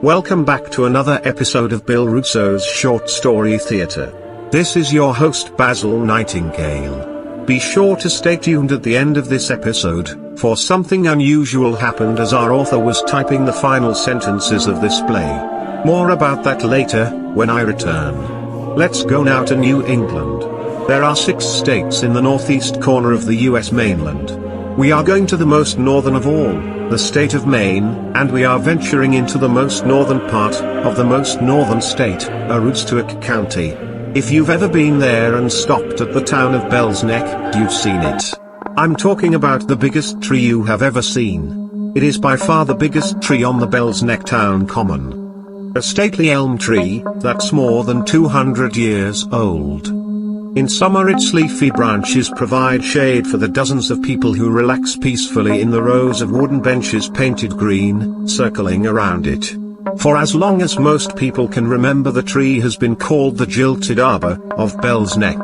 Welcome back to another episode of Bill Russo's Short Story Theatre. This is your host Basil Nightingale. Be sure to stay tuned at the end of this episode, for something unusual happened as our author was typing the final sentences of this play. More about that later, when I return. Let's go now to New England. There are 6 states in the northeast corner of the US mainland. We are going to the most northern of all, the state of Maine, and we are venturing into the most northern part of the most northern state, Aroostook County. If you've ever been there and stopped at the town of Bell's Neck, you've seen it. I'm talking about the biggest tree you have ever seen. It is by far the biggest tree on the Bell's Neck town common. A stately elm tree that's more than 200 years old. In summer its leafy branches provide shade for the dozens of people who relax peacefully in the rows of wooden benches painted green, circling around it. For as long as most people can remember, the tree has been called the Jilted Arbor of Bell's Neck.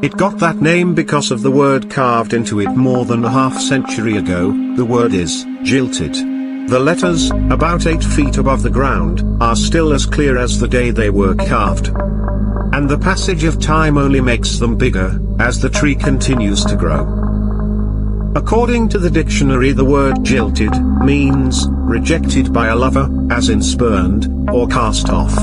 It got that name because of the word carved into it more than a half-century ago. The word is jilted. The letters, about 8 feet above the ground, are still as clear as the day they were carved. And the passage of time only makes them bigger, as the tree continues to grow. According to the dictionary, the word jilted means rejected by a lover, as in spurned, or cast off.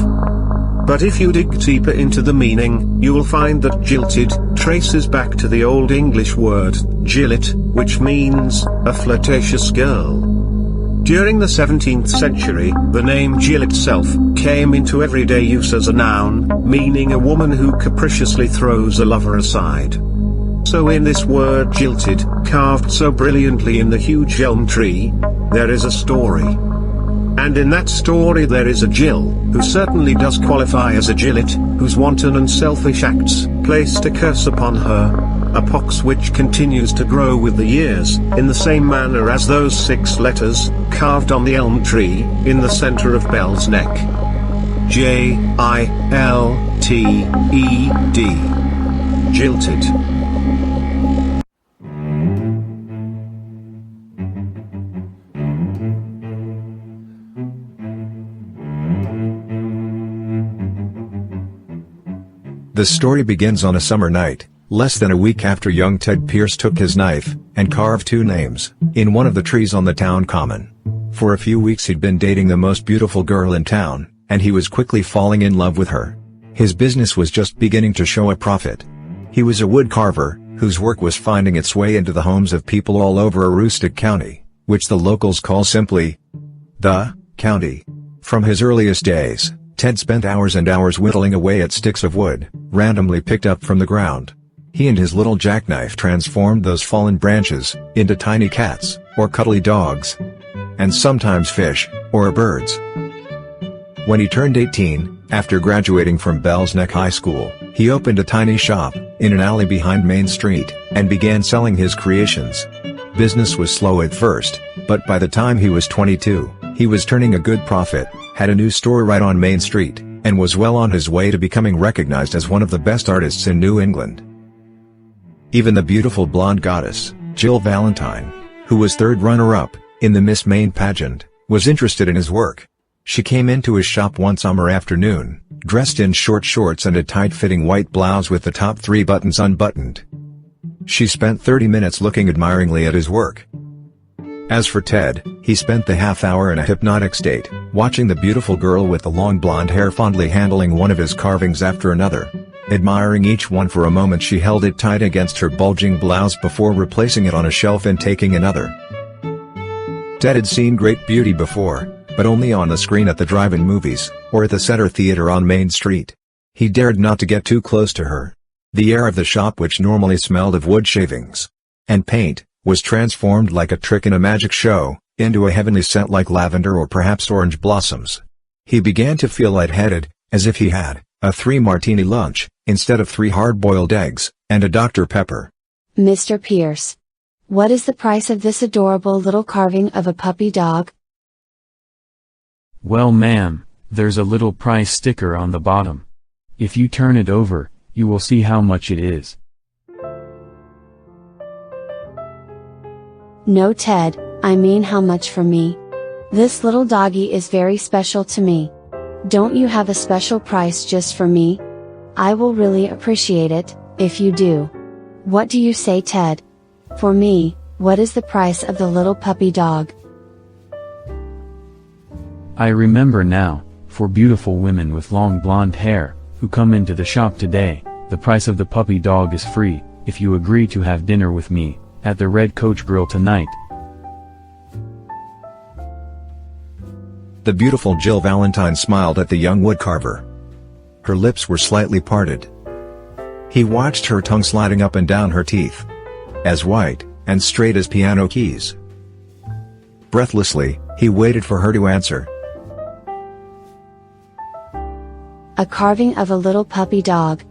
But if you dig deeper into the meaning, you will find that jilted traces back to the Old English word gillet, which means a flirtatious girl. During the 17th century, the name Jill itself came into everyday use as a noun, meaning a woman who capriciously throws a lover aside. So in this word jilted, carved so brilliantly in the huge elm tree, there is a story. And in that story there is a Jill, who certainly does qualify as a gillet, whose wanton and selfish acts placed a curse upon her. A pox which continues to grow with the years, in the same manner as those 6 letters, carved on the elm tree, in the center of Bell's Neck. Jilted. Jilted. The story begins on a summer night, less than a week after young Ted Pierce took his knife and carved 2 names in one of the trees on the town common. For a few weeks he'd been dating the most beautiful girl in town, and he was quickly falling in love with her. His business was just beginning to show a profit. He was a wood carver, whose work was finding its way into the homes of people all over Aroostook County, which the locals call simply the county. From his earliest days, Ted spent hours and hours whittling away at sticks of wood, randomly picked up from the ground. He and his little jackknife transformed those fallen branches into tiny cats, or cuddly dogs, and sometimes fish, or birds. When he turned 18, after graduating from Bell's Neck High School, he opened a tiny shop in an alley behind Main Street and began selling his creations. Business was slow at first, but by the time he was 22, he was turning a good profit, had a new store right on Main Street, and was well on his way to becoming recognized as one of the best artists in New England. Even the beautiful blonde goddess, Jill Valentine, who was 3rd runner-up in the Miss Maine pageant, was interested in his work. She came into his shop one summer afternoon, dressed in short shorts and a tight-fitting white blouse with the top 3 buttons unbuttoned. She spent 30 minutes looking admiringly at his work. As for Ted, he spent the half hour in a hypnotic state, watching the beautiful girl with the long blonde hair fondly handling one of his carvings after another. Admiring each one for a moment, she held it tight against her bulging blouse before replacing it on a shelf and taking another. Ted had seen great beauty before, but only on the screen at the drive-in movies, or at the Center Theater on Main Street. He dared not to get too close to her. The air of the shop, which normally smelled of wood shavings and paint, was transformed like a trick in a magic show, into a heavenly scent like lavender or perhaps orange blossoms. He began to feel lightheaded, as if he had a 3-martini lunch, instead of 3 hard-boiled eggs, and a Dr. Pepper. Mr. Pierce, what is the price of this adorable little carving of a puppy dog? Well, ma'am, there's a little price sticker on the bottom. If you turn it over, you will see how much it is. No, Ted, I mean how much for me. This little doggy is very special to me. Don't you have a special price just for me? I will really appreciate it, if you do. What do you say, Ted? For me, what is the price of the little puppy dog? I remember now, for beautiful women with long blonde hair, who come into the shop today, the price of the puppy dog is free, if you agree to have dinner with me, at the Red Coach Grill tonight. The beautiful Jill Valentine smiled at the young woodcarver. Her lips were slightly parted. He watched her tongue sliding up and down her teeth. As white, and straight as piano keys. Breathlessly, he waited for her to answer. A carving of a little puppy dog.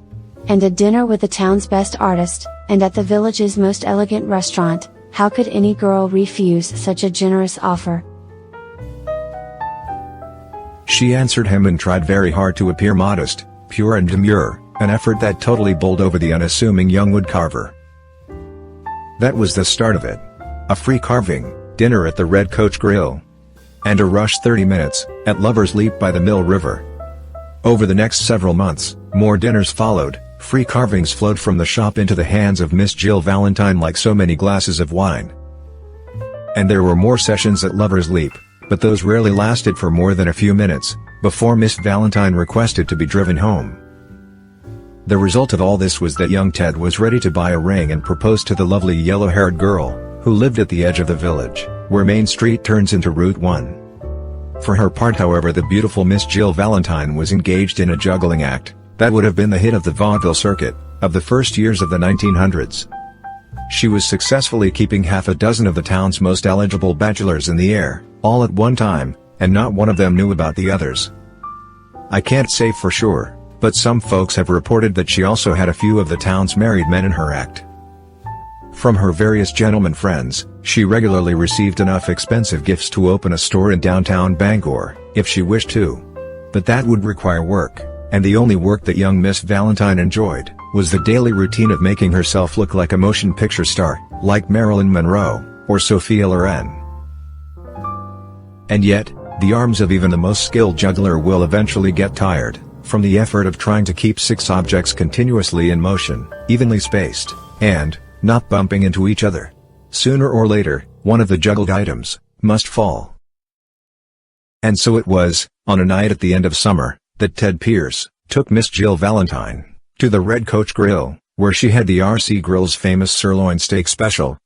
And a dinner with the town's best artist, and at the village's most elegant restaurant. How could any girl refuse such a generous offer? She answered him and tried very hard to appear modest, pure and demure, an effort that totally bowled over the unassuming young woodcarver. That was the start of it. A free carving, dinner at the Red Coach Grill. And a rush 30 minutes, at Lover's Leap by the Mill River. Over the next several months, more dinners followed, free carvings flowed from the shop into the hands of Miss Jill Valentine like so many glasses of wine. And there were more sessions at Lover's Leap, but those rarely lasted for more than a few minutes, before Miss Valentine requested to be driven home. The result of all this was that young Ted was ready to buy a ring and propose to the lovely yellow-haired girl, who lived at the edge of the village, where Main Street turns into Route 1. For her part, however, the beautiful Miss Jill Valentine was engaged in a juggling act, that would have been the hit of the vaudeville circuit, of the first years of the 1900s. She was successfully keeping half a dozen of the town's most eligible bachelors in the air, all at one time, and not one of them knew about the others. I can't say for sure, but some folks have reported that she also had a few of the town's married men in her act. From her various gentleman friends, she regularly received enough expensive gifts to open a store in downtown Bangor, if she wished to. But that would require work, and the only work that young Miss Valentine enjoyed, was the daily routine of making herself look like a motion picture star, like Marilyn Monroe, or Sophia Loren. And yet, the arms of even the most skilled juggler will eventually get tired, from the effort of trying to keep 6 objects continuously in motion, evenly spaced, and, not bumping into each other. Sooner or later, one of the juggled items, must fall. And so it was, on a night at the end of summer, that Ted Pierce took Miss Jill Valentine to the Red Coach Grill, where she had the R.C. Grill's famous sirloin steak special.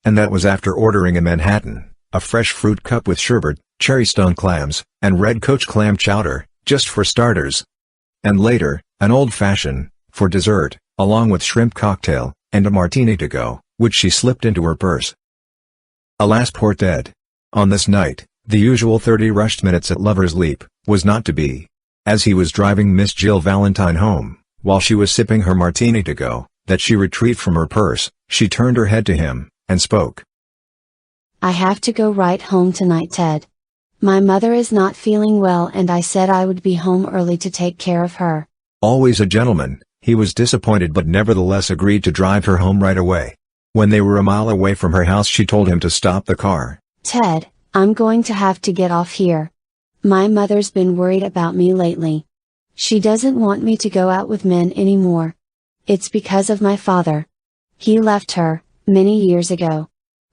And that was after ordering a Manhattan, a fresh fruit cup with sherbet, cherry stone clams, and Red Coach clam chowder, just for starters. And later, an old-fashioned, for dessert, along with shrimp cocktail, and a martini to go, which she slipped into her purse. Alas, poor Ted. On this night, the usual 30 rushed minutes at Lover's Leap was not to be. As he was driving Miss Jill Valentine home, while she was sipping her martini to go, that she retrieved from her purse, she turned her head to him, and spoke. I have to go right home tonight, Ted. My mother is not feeling well and I said I would be home early to take care of her. Always a gentleman, he was disappointed but nevertheless agreed to drive her home right away. When they were a mile away from her house she told him to stop the car. Ted, I'm going to have to get off here. My mother's been worried about me lately. She doesn't want me to go out with men anymore. It's because of my father. He left her, many years ago.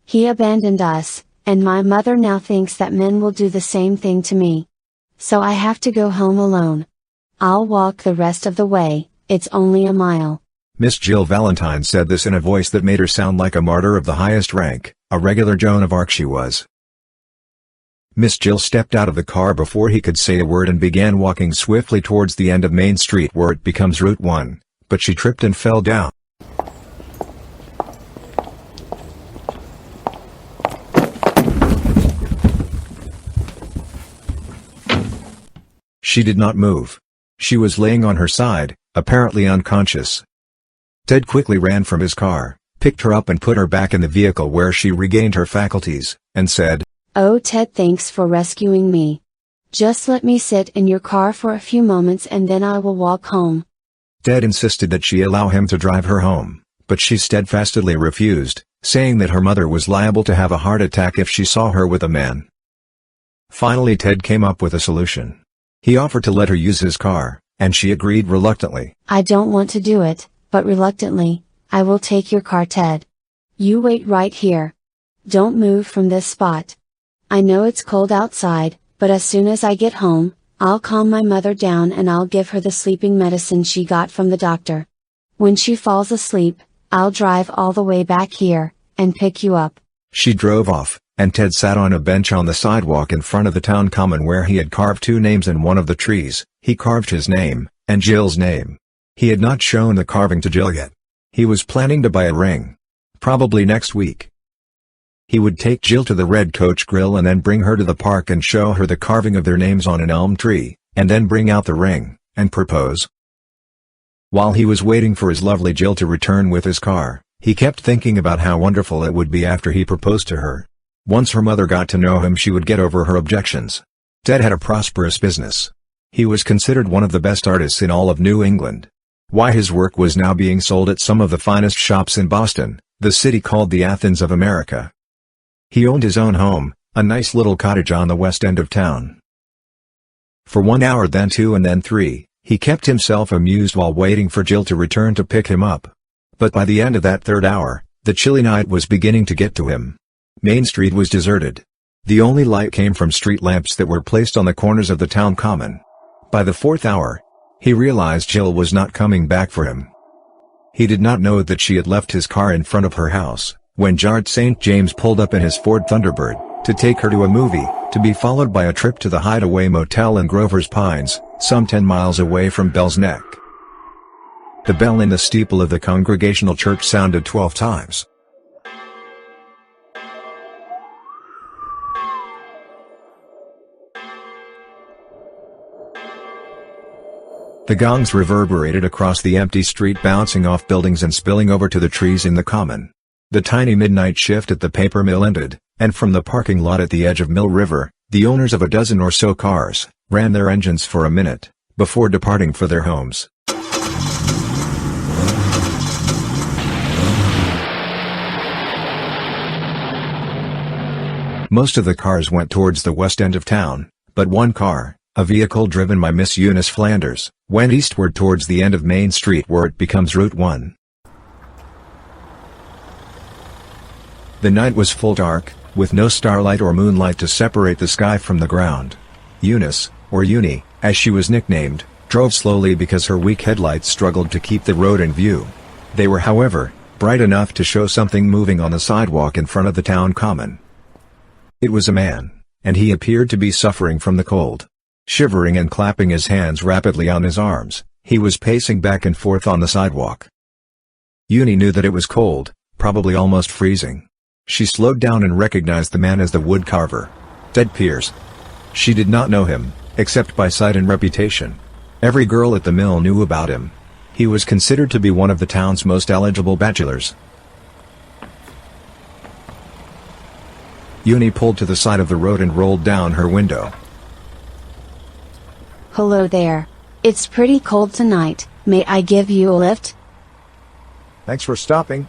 He abandoned us, and my mother now thinks that men will do the same thing to me. So I have to go home alone. I'll walk the rest of the way, it's only a mile. Miss Jill Valentine said this in a voice that made her sound like a martyr of the highest rank, a regular Joan of Arc she was. Miss Jill stepped out of the car before he could say a word and began walking swiftly towards the end of Main Street where it becomes Route 1, but she tripped and fell down. She did not move. She was laying on her side, apparently unconscious. Ted quickly ran from his car, picked her up and put her back in the vehicle where she regained her faculties, and said, Oh Ted, thanks for rescuing me. Just let me sit in your car for a few moments and then I will walk home. Ted insisted that she allow him to drive her home, but she steadfastly refused, saying that her mother was liable to have a heart attack if she saw her with a man. Finally Ted came up with a solution. He offered to let her use his car, and she agreed reluctantly. I don't want to do it, but reluctantly, I will take your car, Ted. You wait right here. Don't move from this spot. I know it's cold outside, but as soon as I get home, I'll calm my mother down and I'll give her the sleeping medicine she got from the doctor. When she falls asleep, I'll drive all the way back here, and pick you up. She drove off, and Ted sat on a bench on the sidewalk in front of the town common where he had carved 2 names in one of the trees. He carved his name, and Jill's name. He had not shown the carving to Jill yet. He was planning to buy a ring. Probably next week. He would take Jill to the Red Coach Grill and then bring her to the park and show her the carving of their names on an elm tree, and then bring out the ring, and propose. While he was waiting for his lovely Jill to return with his car, he kept thinking about how wonderful it would be after he proposed to her. Once her mother got to know him, she would get over her objections. Ted had a prosperous business. He was considered one of the best artists in all of New England. Why his work was now being sold at some of the finest shops in Boston, the city called the Athens of America. He owned his own home, a nice little cottage on the west end of town. For 1 hour, then 2, and then 3, he kept himself amused while waiting for Jill to return to pick him up. But by the end of that 3rd hour, the chilly night was beginning to get to him. Main Street was deserted. The only light came from street lamps that were placed on the corners of the town common. By the 4th hour, he realized Jill was not coming back for him. He did not know that she had left his car in front of her house, when Jard St. James pulled up in his Ford Thunderbird, to take her to a movie, to be followed by a trip to the Hideaway Motel in Grover's Pines, some 10 miles away from Bell's Neck. The bell in the steeple of the Congregational Church sounded 12 times. The gongs reverberated across the empty street, bouncing off buildings and spilling over to the trees in the common. The tiny midnight shift at the paper mill ended, and from the parking lot at the edge of Mill River, the owners of a dozen or so cars ran their engines for a minute, before departing for their homes. Most of the cars went towards the west end of town, but one car, a vehicle driven by Miss Eunice Flanders, went eastward towards the end of Main Street where it becomes Route 1. The night was full dark, with no starlight or moonlight to separate the sky from the ground. Eunice, or Uni, as she was nicknamed, drove slowly because her weak headlights struggled to keep the road in view. They were, however, bright enough to show something moving on the sidewalk in front of the town common. It was a man, and he appeared to be suffering from the cold. Shivering and clapping his hands rapidly on his arms, he was pacing back and forth on the sidewalk. Uni knew that it was cold, probably almost freezing. She slowed down and recognized the man as the wood carver, Ted Pierce. She did not know him, except by sight and reputation. Every girl at the mill knew about him. He was considered to be one of the town's most eligible bachelors. Uni pulled to the side of the road and rolled down her window. Hello there. It's pretty cold tonight. May I give you a lift? Thanks for stopping.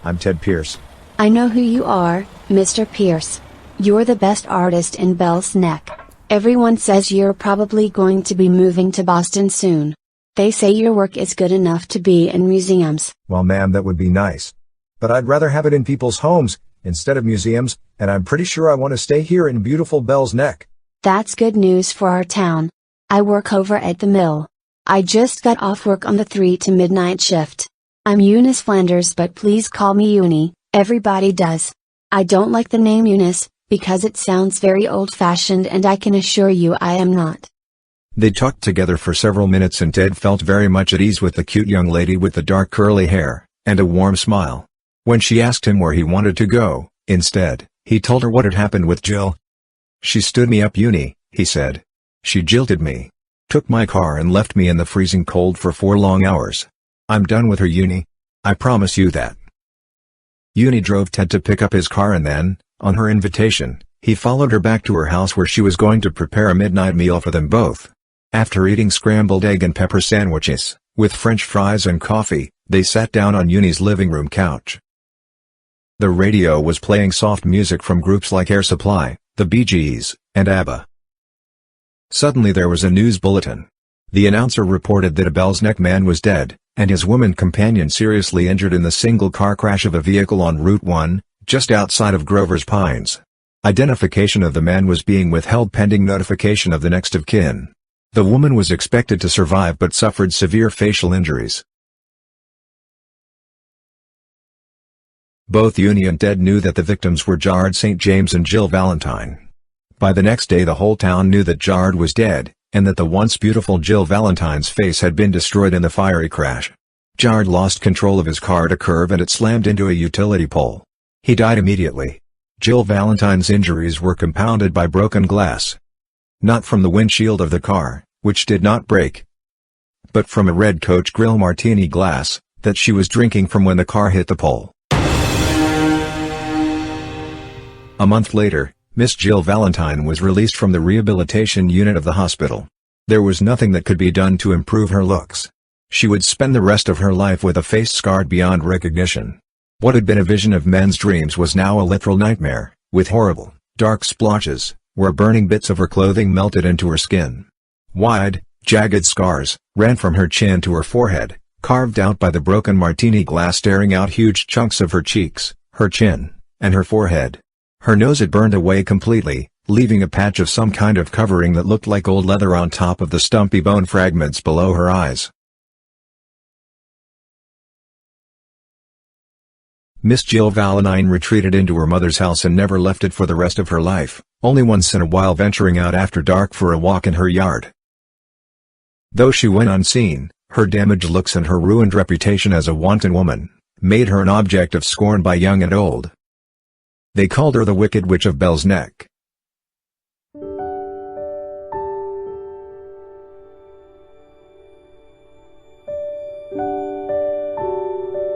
I'm Ted Pierce. I know who you are, Mr. Pierce. You're the best artist in Bell's Neck. Everyone says you're probably going to be moving to Boston soon. They say your work is good enough to be in museums. Well, ma'am, that would be nice. But I'd rather have it in people's homes, instead of museums, and I'm pretty sure I want to stay here in beautiful Bell's Neck. That's good news for our town. I work over at the mill. I just got off work on the 3 to midnight shift. I'm Eunice Flanders, but please call me Uni, everybody does. I don't like the name Eunice, because it sounds very old-fashioned, and I can assure you I am not. They talked together for several minutes and Ted felt very much at ease with the cute young lady with the dark curly hair, and a warm smile. When she asked him where he wanted to go, instead, he told her what had happened with Jill. She stood me up, Uni, he said. She jilted me. Took my car and left me in the freezing cold for 4 long hours. I'm done with her, Uni. I promise you that. Uni drove Ted to pick up his car and then, on her invitation, he followed her back to her house where she was going to prepare a midnight meal for them both. After eating scrambled egg and pepper sandwiches, with French fries and coffee, they sat down on Uni's living room couch. The radio was playing soft music from groups like Air Supply, the Bee Gees, and ABBA. Suddenly there was a news bulletin. The announcer reported that a Belzec man was dead, and his woman companion seriously injured in the single car crash of a vehicle on Route 1, just outside of Grover's Pines. Identification of the man was being withheld pending notification of the next of kin. The woman was expected to survive but suffered severe facial injuries. Both Uni and Ted knew that the victims were Jared St. James and Jill Valentine. By the next day the whole town knew that Jared was dead, and that the once beautiful Jill Valentine's face had been destroyed in the fiery crash. Jared lost control of his car at a curve and it slammed into a utility pole. He died immediately. Jill Valentine's injuries were compounded by broken glass. Not from the windshield of the car, which did not break, but from a red Coach Grill martini glass that she was drinking from when the car hit the pole. A month later, Miss Jill Valentine was released from the rehabilitation unit of the hospital. There was nothing that could be done to improve her looks. She would spend the rest of her life with a face scarred beyond recognition. What had been a vision of men's dreams was now a literal nightmare, with horrible, dark splotches, where burning bits of her clothing melted into her skin. Wide, jagged scars ran from her chin to her forehead, carved out by the broken martini glass, tearing out huge chunks of her cheeks, her chin, and her forehead. Her nose had burned away completely, leaving a patch of some kind of covering that looked like old leather on top of the stumpy bone fragments below her eyes. Miss Jill Valentine retreated into her mother's house and never left it for the rest of her life, only once in a while venturing out after dark for a walk in her yard. Though she went unseen, her damaged looks and her ruined reputation as a wanton woman made her an object of scorn by young and old. They called her the Wicked Witch of Belzec.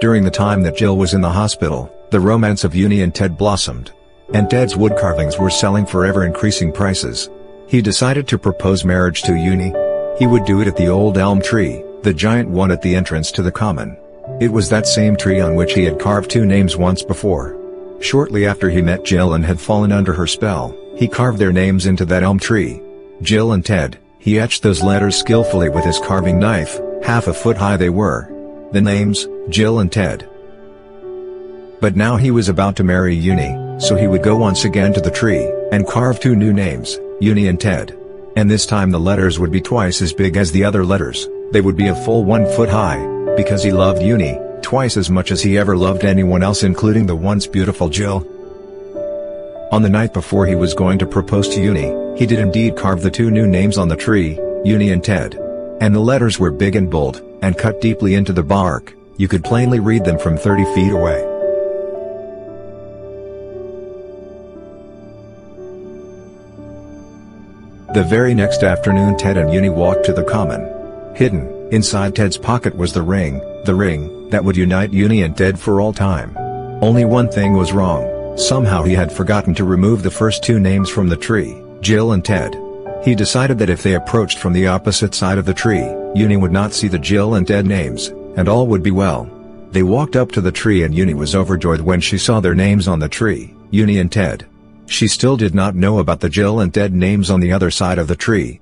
During the time that Jill was in the hospital, the romance of Uni and Ted blossomed. And Ted's wood carvings were selling for ever-increasing prices. He decided to propose marriage to Uni. He would do it at the old elm tree, the giant one at the entrance to the common. It was that same tree on which he had carved two names once before. Shortly after he met Jill and had fallen under her spell, he carved their names into that elm tree. Jill and Ted. He etched those letters skillfully with his carving knife, half a foot high they were. The names, Jill and Ted. But now he was about to marry Uni, so he would go once again to the tree, and carve two new names, Uni and Ted. And this time the letters would be twice as big as the other letters, they would be a full 1 foot high, because he loved Uni twice as much as he ever loved anyone else, including the once beautiful Jill. On the night before he was going to propose to Uni, he did indeed carve the two new names on the tree, Uni and Ted. And the letters were big and bold, and cut deeply into the bark. You could plainly read them from 30 feet away. The very next afternoon Ted and Uni walked to the common. Hidden inside Ted's pocket was the ring that would unite Uni and Ted for all time. Only one thing was wrong. Somehow he had forgotten to remove the first two names from the tree, Jill and Ted. He decided that if they approached from the opposite side of the tree, Uni would not see the Jill and Ted names, and all would be well. They walked up to the tree and Uni was overjoyed when she saw their names on the tree, Uni and Ted. She still did not know about the Jill and Ted names on the other side of the tree.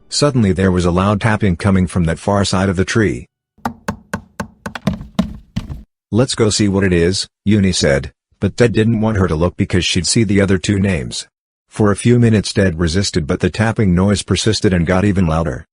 Suddenly there was a loud tapping coming from that far side of the tree. "Let's go see what it is," Uni said, but Ted didn't want her to look because she'd see the other two names. For a few minutes Ted resisted, but the tapping noise persisted and got even louder.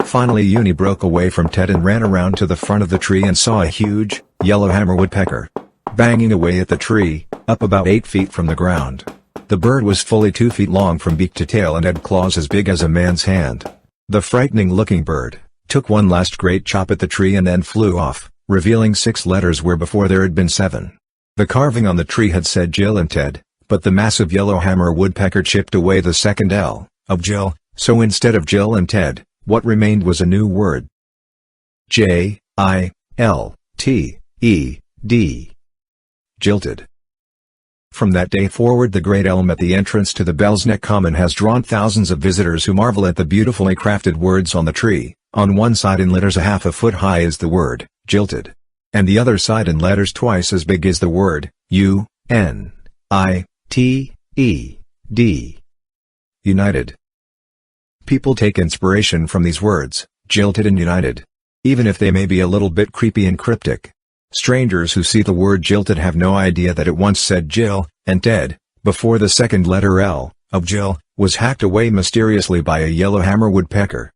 Finally Uni broke away from Ted and ran around to the front of the tree and saw a huge, yellowhammer woodpecker banging away at the tree, up about 8 feet from the ground. The bird was fully 2 feet long from beak to tail and had claws as big as a man's hand. The frightening-looking bird took one last great chop at the tree and then flew off, revealing 6 letters where before there had been 7. The carving on the tree had said Jill and Ted, but the massive yellowhammer woodpecker chipped away the second L, of Jill, so instead of Jill and Ted, what remained was a new word. Jilted. Jilted. From that day forward the great elm at the entrance to the Belzec Common has drawn thousands of visitors who marvel at the beautifully crafted words on the tree. On one side in letters a half a foot high is the word, Jilted. And the other side in letters twice as big is the word, Uni. United. People take inspiration from these words, jilted and united. Even if they may be a little bit creepy and cryptic. Strangers who see the word jilted have no idea that it once said Jill and Ted, before the second letter L, of Jill, was hacked away mysteriously by a yellowhammer woodpecker.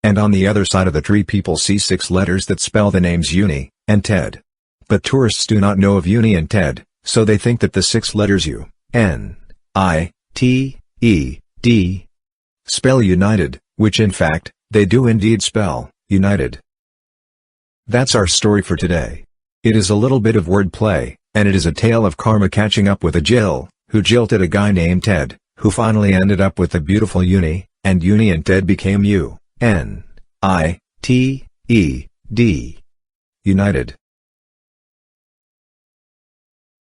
And on the other side of the tree people see 6 letters that spell the names Uni and Ted. But tourists do not know of Uni and Ted, so they think that the 6 letters U-N-I-T-E-D spell united, which in fact, they do indeed spell united. That's our story for today. It is a little bit of wordplay, and it is a tale of karma catching up with a Jill, who jilted a guy named Ted, who finally ended up with a beautiful Uni, and Uni and Ted became U-N-I-T-E-D. United.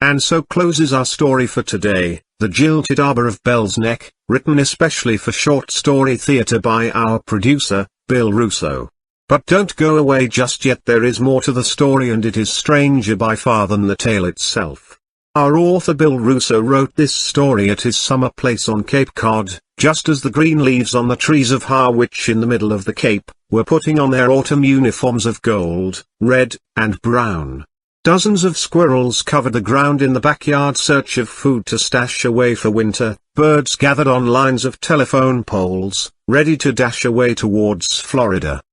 And so closes our story for today, The Jilted Arbor of Bell's Neck, written especially for short story theatre by our producer, Bill Russo. But don't go away just yet, there is more to the story and it is stranger by far than the tale itself. Our author Bill Russo wrote this story at his summer place on Cape Cod, just as the green leaves on the trees of Harwich in the middle of the Cape, were putting on their autumn uniforms of gold, red, and brown. Dozens of squirrels covered the ground in the backyard search of food to stash away for winter, birds gathered on lines of telephone poles, ready to dash away towards Florida.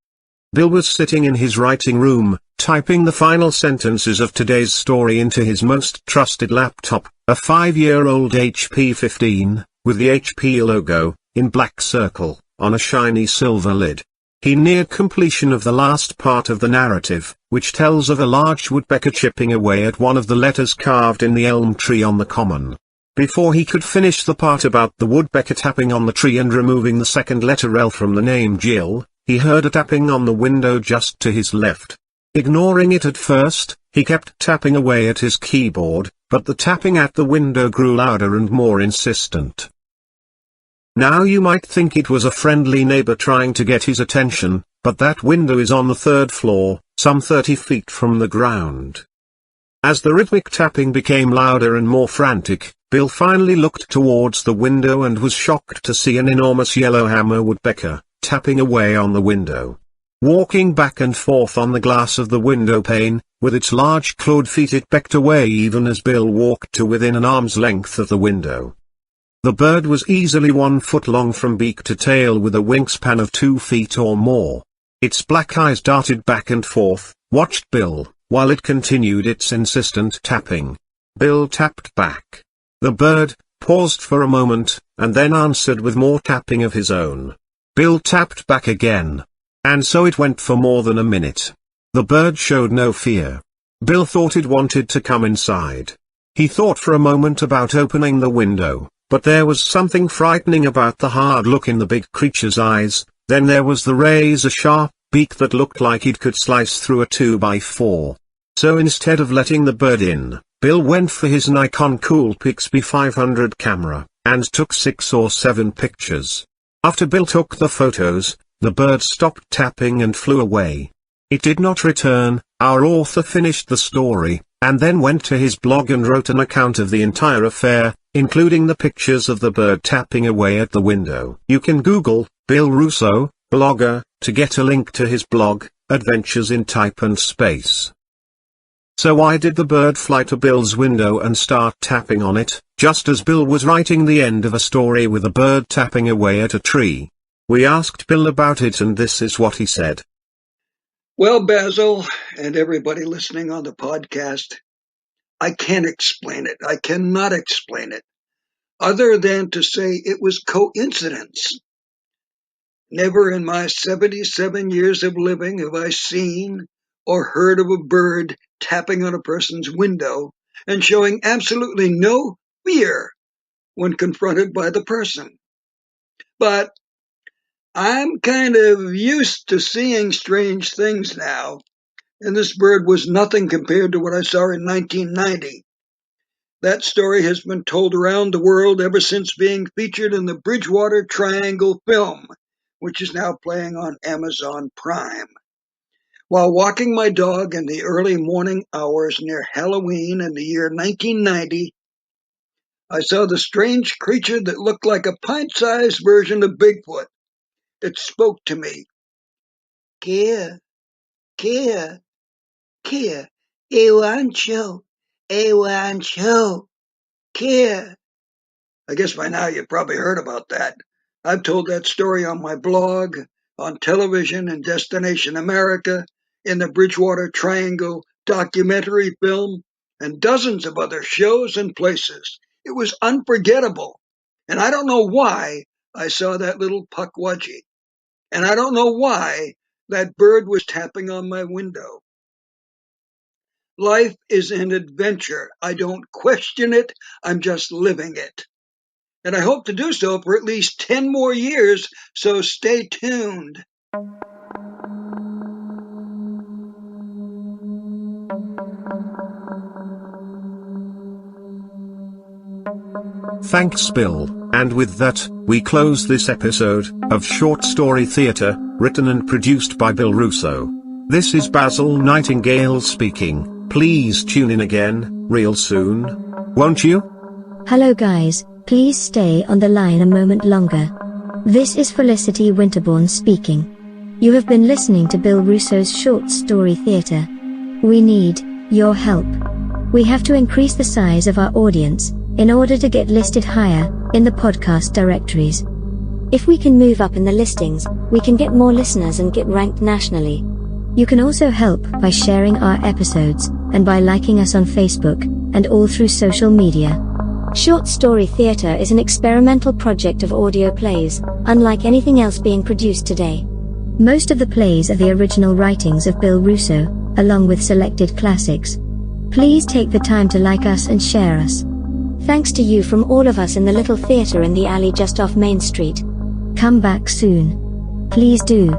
Bill was sitting in his writing room, typing the final sentences of today's story into his most trusted laptop, a 5-year-old HP 15, with the HP logo, in black circle, on a shiny silver lid. He neared completion of the last part of the narrative, which tells of a large woodpecker chipping away at one of the letters carved in the elm tree on the common. Before he could finish the part about the woodpecker tapping on the tree and removing the second letter L from the name Jill, he heard a tapping on the window just to his left. Ignoring it at first, he kept tapping away at his keyboard, but the tapping at the window grew louder and more insistent. Now you might think it was a friendly neighbor trying to get his attention, but that window is on the 3rd floor, some 30 feet from the ground. As the rhythmic tapping became louder and more frantic, Bill finally looked towards the window and was shocked to see an enormous yellowhammer woodpecker, tapping away on the window. Walking back and forth on the glass of the window pane, with its large clawed feet it pecked away even as Bill walked to within an arm's length of the window. The bird was easily 1 foot long from beak to tail with a wingspan of 2 feet or more. Its black eyes darted back and forth, watched Bill, while it continued its insistent tapping. Bill tapped back. The bird paused for a moment, and then answered with more tapping of his own. Bill tapped back again. And so it went for more than a minute. The bird showed no fear. Bill thought it wanted to come inside. He thought for a moment about opening the window. But there was something frightening about the hard look in the big creature's eyes, then there was the razor-sharp beak that looked like it could slice through a 2x4. So instead of letting the bird in, Bill went for his Nikon Coolpix B500 camera, and took 6 or 7 pictures. After Bill took the photos, the bird stopped tapping and flew away. It did not return. Our author finished the story, and then went to his blog and wrote an account of the entire affair, including the pictures of the bird tapping away at the window. You can Google Bill Russo, blogger, to get a link to his blog, Adventures in Type and Space. So why did the bird fly to Bill's window and start tapping on it, just as Bill was writing the end of a story with a bird tapping away at a tree? We asked Bill about it and this is what he said. Well, Basil, and everybody listening on the podcast, I can't explain it. I cannot explain it, other than to say it was coincidence. Never in my 77 years of living have I seen or heard of a bird tapping on a person's window and showing absolutely no fear when confronted by the person. But I'm kind of used to seeing strange things now, and this bird was nothing compared to what I saw in 1990. That story has been told around the world ever since being featured in the Bridgewater Triangle film, which is now playing on Amazon Prime. While walking my dog in the early morning hours near Halloween in the year 1990, I saw the strange creature that looked like a pint-sized version of Bigfoot. It spoke to me. Kia, Kia, Kia, Ewancho, Ewancho, Kia. I guess by now you've probably heard about that. I've told that story on my blog, on television in Destination America, in the Bridgewater Triangle documentary film, and dozens of other shows and places. It was unforgettable. And I don't know why I saw that little pukwudgie. And I don't know why that bird was tapping on my window. Life is an adventure. I don't question it. I'm just living it. And I hope to do so for at least 10 more years, so stay tuned. Thanks, Bill, and with that, we close this episode of Short Story Theatre, written and produced by Bill Russo. This is Basil Nightingale speaking. Please tune in again, real soon. Won't you? Hello guys, please stay on the line a moment longer. This is Felicity Winterbourne speaking. You have been listening to Bill Russo's Short Story Theatre. We need your help. We have to increase the size of our audience in order to get listed higher in the podcast directories. If we can move up in the listings, we can get more listeners and get ranked nationally. You can also help by sharing our episodes and by liking us on Facebook and all through social media. Short Story Theatre is an experimental project of audio plays, unlike anything else being produced today. Most of the plays are the original writings of Bill Russo, along with selected classics. Please take the time to like us and share us. Thanks to you from all of us in the little theatre in the alley just off Main Street. Come back soon. Please do.